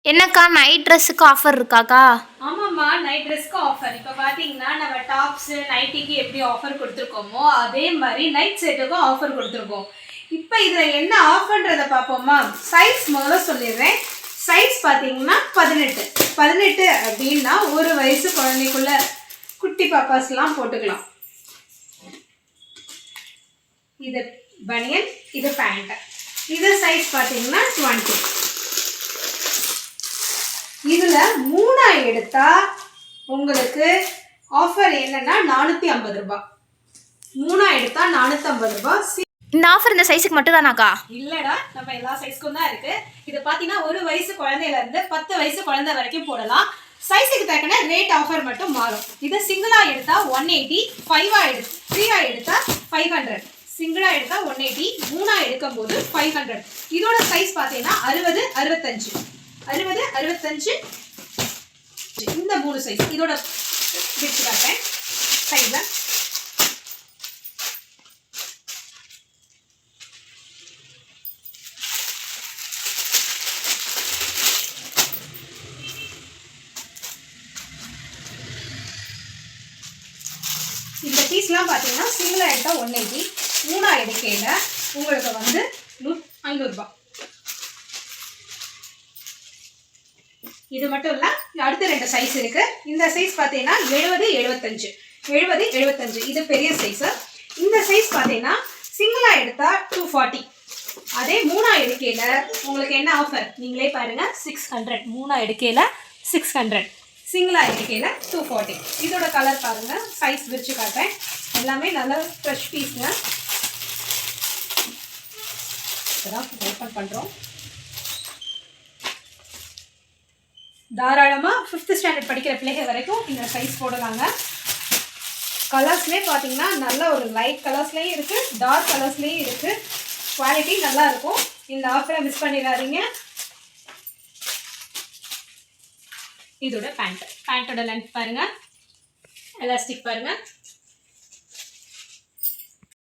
என்னக்கா நைட் ட்ரெஸ்ஸுக்கு ஆஃபர் இருக்காக்கா? ஆமாம்மா, நைட் ட்ரெஸ்க்கு ஆஃபர். இப்போ பார்த்தீங்கன்னா நம்ம டாப்ஸு நைட்டிக்கு எப்படி ஆஃபர் கொடுத்துருக்கோமோ அதே மாதிரி நைட் செட்டுக்கும் ஆஃபர் கொடுத்துருக்கோம். இப்போ இதில் என்ன ஆஃபர்ன்றதை பார்ப்போமா? சைஸ் முதல்ல சொல்லிடுறேன். சைஸ் பார்த்தீங்கன்னா 18 அப்படின்னா ஒரு வயசு குழந்தைக்குள்ள குட்டி பாப்பாஸ்லாம் போட்டுக்கலாம். இது பனியன், இது பேண்ட். இது சைஸ் பார்த்தீங்கன்னா 20. இதில் 3 எடுத்தா உங்களுக்கு ஆஃபர் என்னன்னா 450 ரூபாய். 3 எடுத்தா 450 ரூபாய். இந்த ஆஃபர் இந்த சைஸுக்கு மட்டும் தானாக்கா? இல்லடா, நம்ம எல்லா சைஸ்க்கும் தான் இருக்கு. இது பார்த்தீங்கன்னா ஒரு வயசு குழந்தையில இருந்து 10 வயசு குழந்தை வரைக்கும் போடலாம். சைஸுக்கு தக்கன ரேட் ஆஃபர் மட்டும் மாறும். இது சிங்கிளா எடுத்தா 180, 3 எடுத்தா 500. சிங்கிளா எடுத்தா 180, 3 எடுக்கும் போது 500. இதோட சைஸ் பார்த்தீங்கன்னா 60, 65 இந்த 3 சைஸ். இதோட விட்டு காட்டேன் சைஸை. இந்த பீஸ்லாம் பார்த்தீங்கன்னா சிங்கிளாக எடுத்தால் 180, 3 எடுக்கையில் உங்களுக்கு வந்து 500 ரூபாய். இது மட்டும் இல்லை, அடுத்த 2 சைஸ் இருக்கு. இந்த சைஸ் பார்த்தீங்கன்னா 70, 75. இது பெரிய சைஸு. இந்த சைஸ் பார்த்தீங்கன்னா சிங்கிளாக எடுத்தால் 240. அதே 3 எடுக்கையில் உங்களுக்கு என்ன ஆஃபர் நீங்களே பாருங்கள். 600. 3 எடுக்கையில் 600. சிங்கிளாக எடுக்கையில் 240. இதோட கலர் பாருங்கள். சைஸ் விரிச்சு காட்டுறேன். எல்லாமே நல்ல ஃப்ரெஷ் பீஸுங்க. இப்போதான் ஓப்பன் பண்ணுறோம். தாராளமாக 5th ஸ்டாண்டர்ட் படிக்கிற பிள்ளைங்க வரைக்கும் இந்த சைஸ் போடலாங்க. கலர்ஸ்லேயே பார்த்தீங்கன்னா நல்ல ஒரு லைட் கலர்ஸ்லேயும் இருக்குது, டார்க் கலர்ஸ்லேயும் இருக்குது. குவாலிட்டி நல்லா இருக்கும். இந்த ஆஃபரை மிஸ் பண்ணிடாதீங்க. இதோட பேண்ட்டோட லென்த் பாருங்கள், எலாஸ்டிக் பாருங்கள்.